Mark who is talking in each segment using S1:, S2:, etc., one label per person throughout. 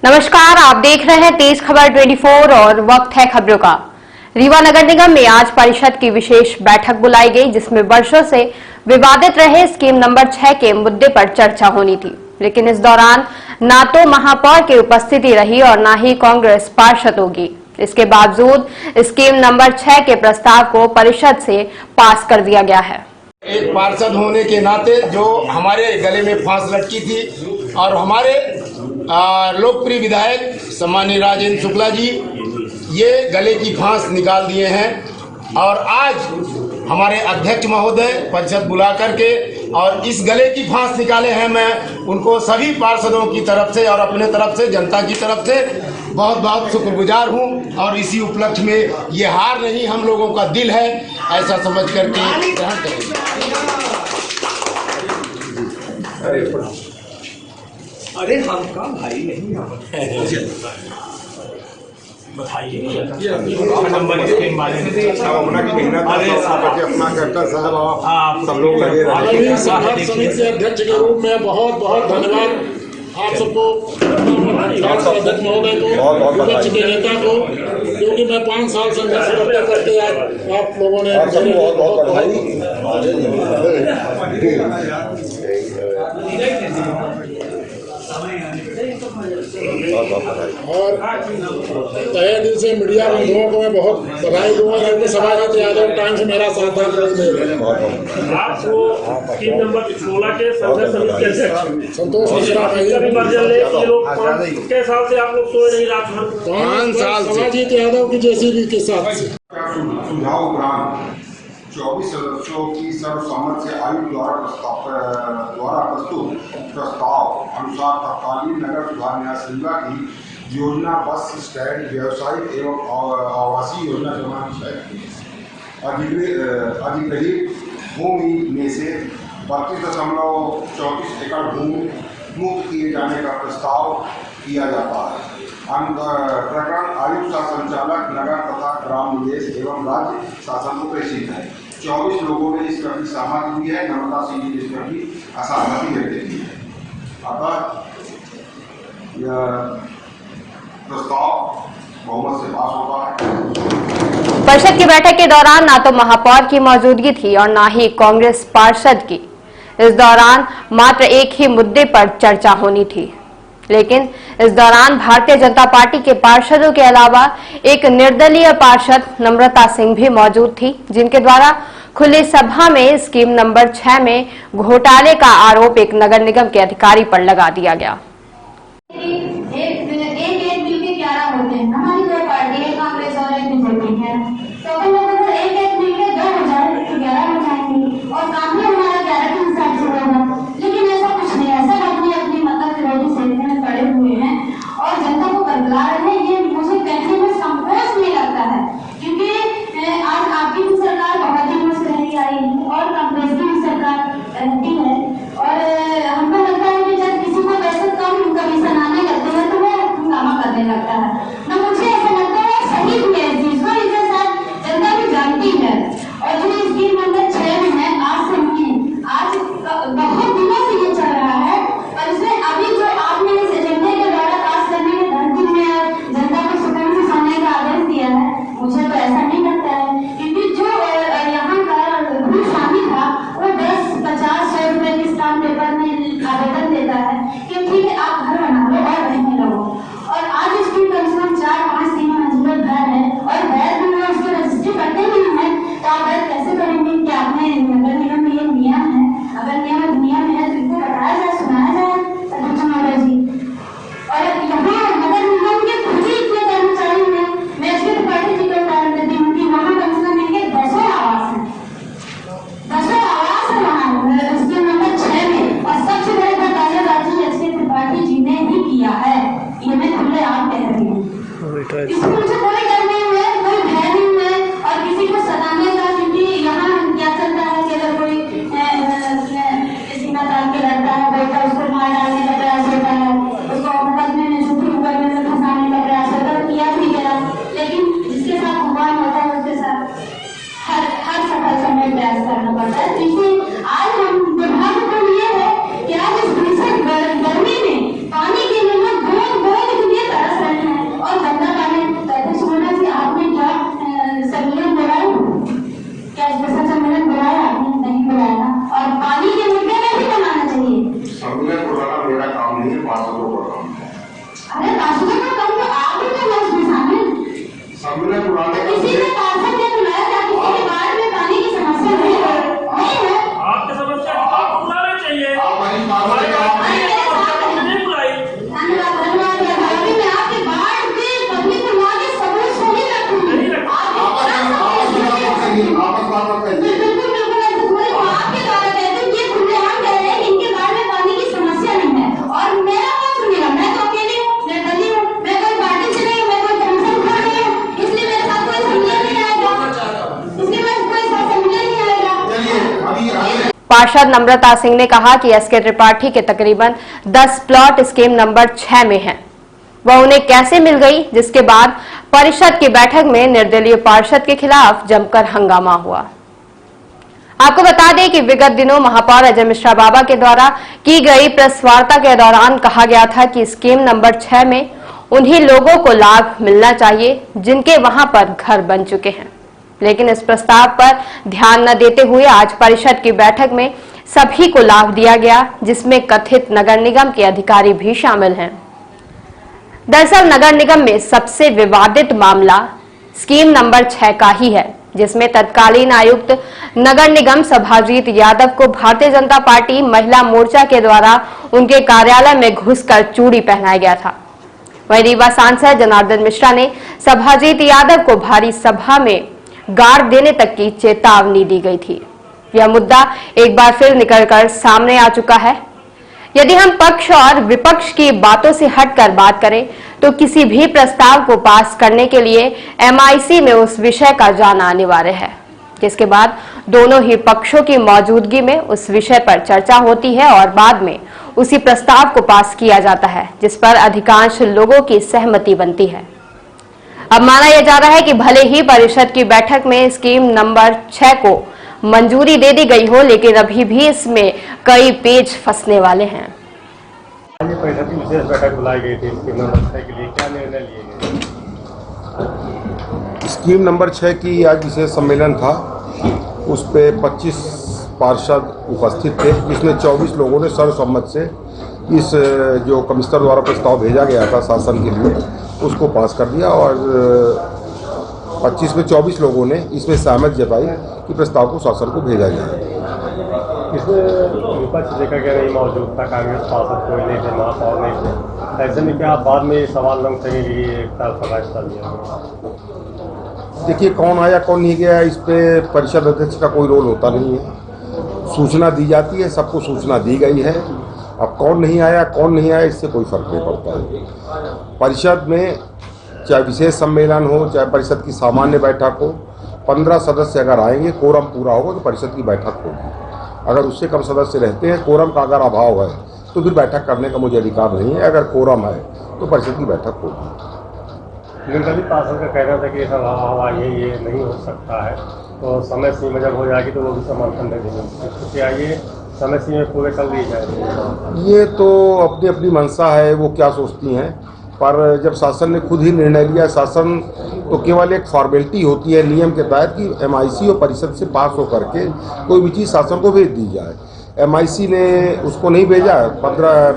S1: नमस्कार, आप देख रहे हैं तेज खबर 24 और वक्त है खबरों का। रीवा नगर निगम में आज परिषद की विशेष बैठक बुलाई गई, जिसमें वर्षों से विवादित रहे स्कीम नंबर 6 के मुद्दे पर चर्चा होनी थी, लेकिन इस दौरान ना तो महापौर की उपस्थिति रही और ना ही कांग्रेस पार्षदों की। इसके बावजूद स्कीम नंबर 6 के प्रस्ताव को परिषद से पास कर दिया गया है।
S2: एक पार्षद होने के नाते जो हमारे गले में फांस लटकी थी और हमारे लोकप्रिय विधायक सम्मानीय राजेंद्र शुक्ला जी ये गले की फांस निकाल दिए हैं और आज हमारे अध्यक्ष महोदय परिषद बुला करके और इस गले की फांस निकाले हैं। मैं उनको सभी पार्षदों की तरफ से और अपने तरफ से जनता की तरफ से बहुत बहुत शुक्रगुजार हूं और इसी उपलक्ष्य में ये हार नहीं हम लोगों का दिल है, ऐसा समझ करके ग्रहण करेंगे।
S3: अरे हमका भाई नहीं बताइए नंबर इसके बारे में
S2: अपना करता साहब आप सब लोग लगे रहे।
S4: समिति के अध्यक्ष के रूप में बहुत बहुत धन्यवाद आप सबको, अध्यक्ष महोदय को, विपक्ष के नेता को, क्योंकि मैं 5 साल से करते करते आप लोगों ने और तहे दिल से मीडिया बंधुओं को मैं बहुत बधाई दूंगा, क्योंकि समाज यादव टाइम से मेरा साथ
S3: नंबर 16 के
S4: संतोष मिश्रा
S3: के साल से आप लोग सोए नहीं रात भर
S4: 5 साल समाजित यादव की जैसी के साथ
S5: सुझाव उपरांत 24 सदस्यों की सर्वसम्मत से आयोग द्वारा प्रस्तुत प्रस्ताव अनुसार तत्कालीन नगर सुधार न्यास रीवा की योजना बस स्टैंड व्यवसायिक एवं आवासीय योजना क्रमांक 6 अधिग्रहित भूमि में से 32.34 एकड़ भूमि मुक्त किए जाने का प्रस्ताव किया जाता है। प्रकरण आयुक्त शासन संचालक नगर तथा ग्राम निवेश एवं राज्य शासन को प्रेषित है। 24 लोगों ने इस प्रति सहमति दी है, नम्रता सिंह ने इस प्रति असहमति व्यक्त की है। अतः यह प्रस्ताव बहुमत से पास होता है।
S1: परिषद की बैठक के दौरान ना तो महापौर की मौजूदगी थी और ना ही कांग्रेस पार्षद की। इस दौरान मात्र एक ही मुद्दे पर चर्चा होनी थी, लेकिन इस दौरान भारतीय जनता पार्टी के पार्षदों के अलावा एक निर्दलीय पार्षद नम्रता सिंह भी मौजूद थी, जिनके द्वारा खुली सभा में स्कीम नंबर 6 में घोटाले का आरोप एक नगर निगम के अधिकारी पर लगा दिया गया।
S6: आज हम विभाग को ये है कि आज इस गर्मी में पानी के नमक बहुत बहुत
S1: पार्षद नम्रता सिंह ने कहा कि एसके त्रिपाठी के तकरीबन 10 प्लॉट स्कीम नंबर 6 में हैं। वह उन्हें कैसे मिल गई, जिसके बाद परिषद की बैठक में निर्दलीय पार्षद के खिलाफ जमकर हंगामा हुआ। आपको बता दें कि विगत दिनों महापौर अजय मिश्रा बाबा के द्वारा की गई प्रेस वार्ता के दौरान कहा गया था कि स्कीम नंबर 6 में उन्हीं लोगों को लाभ मिलना चाहिए जिनके वहां पर घर बन चुके हैं। लेकिन इस प्रस्ताव पर ध्यान न देते हुए आज परिषद की बैठक में सभी को लाभ दिया गया, जिसमें कथित नगर निगम के अधिकारी भी शामिल हैं। दरअसल नगर निगम में सबसे विवादित मामला स्कीम नंबर 6 का ही है, जिसमें तत्कालीन आयुक्त नगर निगम सभाजीत यादव को भारतीय जनता पार्टी महिला मोर्चा के द्वारा उनके कार्यालय में घुसकर चूड़ी पहनाया गया था। वहीं रीवा सांसद जनार्दन मिश्रा ने सभाजीत यादव को भारी सभा में गाड़ देने तक की चेतावनी दी गई थी। यह मुद्दा एक बार फिर निकलकर सामने आ चुका है। यदि हम पक्ष और विपक्ष की बातों से हटकर बात करें तो किसी भी प्रस्ताव को पास करने के लिए एमआईसी में उस विषय का जाना अनिवार्य है, जिसके बाद दोनों ही पक्षों की मौजूदगी में उस विषय पर चर्चा होती है और बाद में उसी प्रस्ताव को पास किया जाता है, जिस पर अधिकांश लोगों की सहमति बनती है। अब माना यह जा रहा है कि भले ही परिषद की बैठक में स्कीम नंबर 6 को मंजूरी दे दी गई हो, लेकिन अभी भी इसमें कई पेच फंसने वाले हैं।
S6: परिषद की विशेष बैठक बुलाई गई थी स्कीम नंबर 6 के लिए, क्या निर्णय लिए गए?
S5: स्कीम नंबर 6 की आज विशेष सम्मेलन था। उस पे 25 पार्षद उपस्थित थे, जिसमें 24 लोगों ने सर्वसम्मत से इस जो कमिश्नर द्वारा प्रस्ताव भेजा गया था शासन के लिए, उसको पास कर दिया और 25 में 24 लोगों ने इसमें सहमत जताई कि प्रस्ताव को शासन को भेजा जाए।
S6: इसमें विपक्ष देखा गया नहीं मौजूद था, कांग्रेस पार्षद कोई नहीं थे, महापौर नहीं थे। ऐसे में क्या बाद में ये सवाल रंग सही के लिए एक तरफा चल दिया?
S5: देखिए, कौन आया कौन नहीं गया, इस पे परिषद अध्यक्ष का कोई रोल होता नहीं है। सूचना दी जाती है, सबको सूचना दी गई है। अब कौन नहीं आया कौन नहीं आया, इससे कोई फर्क नहीं पड़ता है। परिषद में चाहे विशेष सम्मेलन हो, चाहे परिषद की सामान्य बैठक हो, 15 सदस्य अगर आएंगे, कोरम पूरा होगा तो परिषद की बैठक होगी। अगर उससे कम सदस्य रहते हैं, कोरम का अगर अभाव है, तो फिर बैठक करने का मुझे अधिकार नहीं है। अगर कोरम है तो परिषद की बैठक होगी।
S6: निर्दलीय पार्षद का कहना था कि ऐसा हवा ये नहीं हो सकता है, तो समय सीमा जब हो जाएगी तो वो भी समर्थन दे देंगे। क्या ये समय सीमा पूरे कर ली जाएगी?
S5: ये तो अपनी अपनी मंशा है, वो क्या सोचती हैं। पर जब शासन ने खुद ही निर्णय लिया, शासन तो केवल एक फॉर्मेलिटी होती है नियम के तहत कि एमआईसी और परिषद से पास होकर के कोई भी चीज़ शासन को भेज दी जाए। एमआईसी ने उसको नहीं भेजा। 15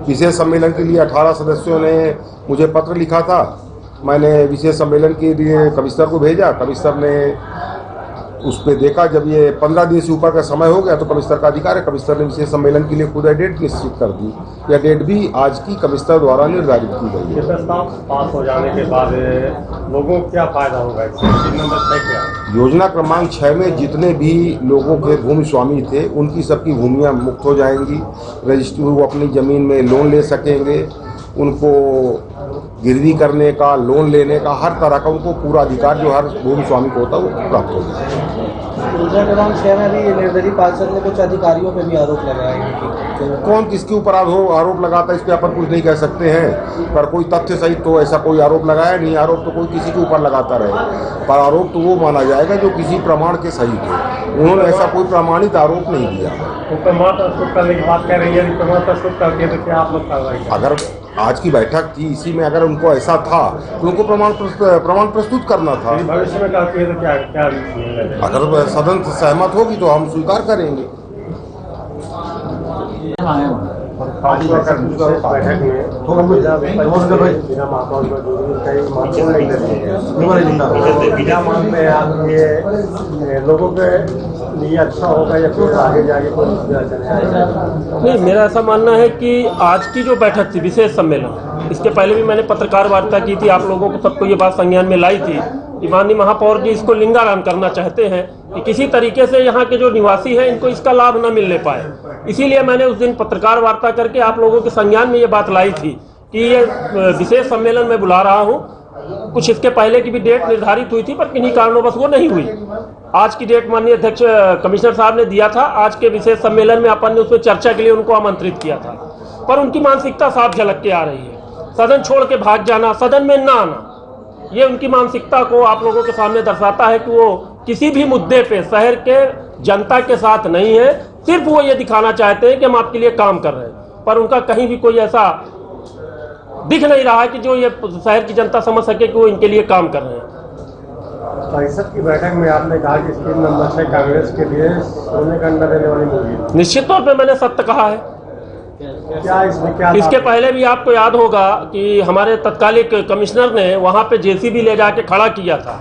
S5: विशेष सम्मेलन के लिए 18 सदस्यों ने मुझे पत्र लिखा था। मैंने विशेष सम्मेलन के लिए कमिश्नर को भेजा। कमिश्नर ने उस पर देखा। जब ये 15 दिन से ऊपर का समय हो गया तो कमिश्नर का अधिकार है। कमिश्नर ने विशेष सम्मेलन के लिए खुद डेट निश्चित कर दी। यह डेट भी आज की कमिश्नर द्वारा निर्धारित की गई है।
S6: प्रस्ताव पास हो जाने के बाद लोगों को क्या फायदा होगा इससे? नंबर 6 क्या है?
S5: योजना क्रमांक 6 में जितने भी लोगों के भूमि स्वामी थे, उनकी सबकी भूमियाँ मुक्त हो जाएंगी। रजिस्ट्री वो अपनी ज़मीन में लोन ले सकेंगे। उनको गिरवी करने का, लोन लेने का, हर तरह का उनको पूरा अधिकार जो हर भूमि स्वामी को होता है वो प्राप्त हो जाए।
S7: योजना क्रमांक 6 में भी निर्दलीय पार्षद ने कुछ अधिकारियों पर भी आरोप लगाया है।
S5: कौन किसके ऊपर आरोप लगाता है इस पर अपन कुछ नहीं कह सकते हैं। पर कोई तथ्य सहित तो ऐसा कोई आरोप लगाया नहीं। आरोप तो कोई किसी के ऊपर लगाता रहे, पर आरोप तो वो माना जाएगा जो किसी प्रमाण के सहित हो। उन्होंने ऐसा कोई प्रमाणित आरोप नहीं दिया।
S6: तो प्रमाण प्रस्तुत करने की बात कर रही है, प्रमाण प्रस्तुत करके तो क्या आप लोग कार्रवाई करेंगे?
S5: अगर आज की बैठक थी, इसी में अगर उनको ऐसा था तो उनको प्रमाण प्रस्तुत करना था।
S6: भविष्य में करती है तो क्या
S5: अगर सदन सहमत होगी तो हम स्वीकार करेंगे।
S6: बैठक में बिना महापौर लोगों के लिए अच्छा होगा या फिर आगे जाके नहीं? मेरा ऐसा मानना है कि आज की जो बैठक थी विशेष सम्मेलन, इसके पहले भी मैंने पत्रकार वार्ता की थी, आप लोगों को सबको ये बात संज्ञान में लाई थी कि माननीय महापौर जी इसको लिंगाराम करना चाहते हैं कि किसी तरीके से यहाँ के जो निवासी हैं इनको इसका लाभ न मिलने पाए। इसीलिए मैंने उस दिन पत्रकार वार्ता करके आप लोगों के संज्ञान में ये बात लाई थी कि ये विशेष सम्मेलन में बुला रहा हूँ कुछ इसके पहले की भी डेट निर्धारित हुई थी, पर किन्हीं कारणोंवश वो नहीं हुई। आज की डेट माननीय अध्यक्ष कमिश्नर साहब ने दिया था, आज के विशेष सम्मेलन में अपन ने उसमें चर्चा के लिए उनको आमंत्रित किया था, पर उनकी मानसिकता साफ झलक के आ रही है। सदन छोड़ के भाग जाना, सदन में ना आना, ये उनकी मानसिकता को आप लोगों के सामने दर्शाता है कि वो किसी भी मुद्दे पे शहर के जनता के साथ नहीं है। सिर्फ वो ये दिखाना चाहते हैं कि हम आपके लिए काम कर रहे हैं, पर उनका कहीं भी कोई ऐसा दिख नहीं रहा है कि जो ये शहर की जनता समझ सके कि वो इनके लिए काम कर रहे हैं।
S8: परिषद की बैठक में आपने कहा कि स्कीम नंबर 6 कांग्रेस के लिए सोने का अंडा देने वाली मुर्गी।
S6: निश्चित तौर पे मैंने सत्य कहा है।
S8: क्या इसमें क्या
S6: इसके पहले भी आपको याद होगा कि हमारे तत्कालिक कमिश्नर ने वहां पे जेसीबी ले जाके खड़ा किया था,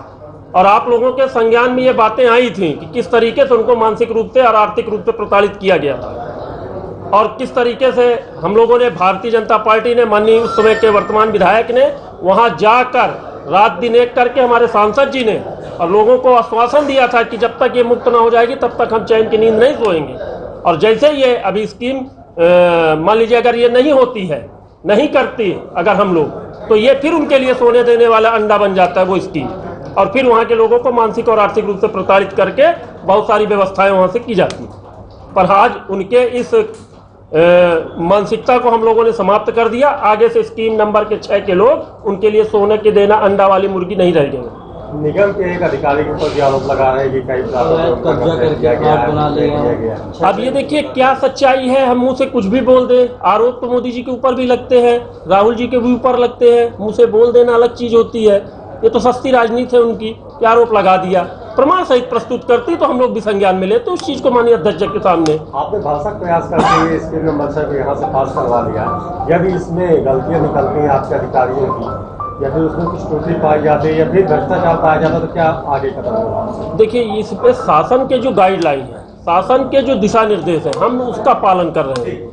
S6: और आप लोगों के संज्ञान में ये बातें आई थी कि किस तरीके से उनको मानसिक रूप से और आर्थिक रूप से प्रताड़ित किया गया था, और किस तरीके से हम लोगों ने, भारतीय जनता पार्टी ने, माननीय उस समय के वर्तमान विधायक ने वहां जाकर रात दिन एक करके, हमारे सांसद जी ने, और लोगों को आश्वासन दिया था कि जब तक ये मुक्त ना हो जाएगी तब तक हम चैन की नींद नहीं सोएंगे। और जैसे ये अभी स्कीम मान लीजिए अगर ये नहीं होती है, नहीं करती अगर हम लोग, तो ये फिर उनके लिए सोने देने वाला अंडा बन जाता है वो स्कीम, और फिर वहाँ के लोगों को मानसिक और आर्थिक रूप से प्रताड़ित करके बहुत सारी व्यवस्थाएं वहाँ से की जाती हैं। पर आज उनके इस मानसिकता को हम लोगों ने समाप्त कर दिया। आगे से स्कीम नंबर के 6 के लोग उनके लिए सोने के देना अंडा वाली मुर्गी नहीं रह गए।
S8: निगम के एक अधिकारी के ऊपर भी आरोप लगा रहे हैं कि कई
S7: कब्जा करके प्लॉट बना लिया।
S6: अब ये देखिए क्या सच्चाई है, हम मुंह से कुछ भी बोल दें। आरोप तो मोदी जी के ऊपर भी लगते हैं, राहुल जी के भी ऊपर लगते हैं, मुंह से बोल देना अलग चीज होती है। ये तो सस्ती राजनीति है उनकी कि आरोप लगा दिया, प्रमाण सहित प्रस्तुत करती तो हम लोग भी संज्ञान में लेते उस चीज को माननीय अध्यक्ष के सामने।
S8: आपने भरसक प्रयास करते हुए स्कीम नंबर 6 को यहाँ से पास करवा दिया, यदि इसमें गलतियाँ निकलती हैं आपके अधिकारियों की, या फिर उसमें कुछ त्रुटि पाई जाती है या फिर भ्रष्टाचार पाया जाता है, तो क्या आगे कदम होगा?
S6: देखिए, इस पे शासन के जो गाइडलाइन है, शासन के जो दिशा निर्देश है, हम उसका पालन कर रहे हैं।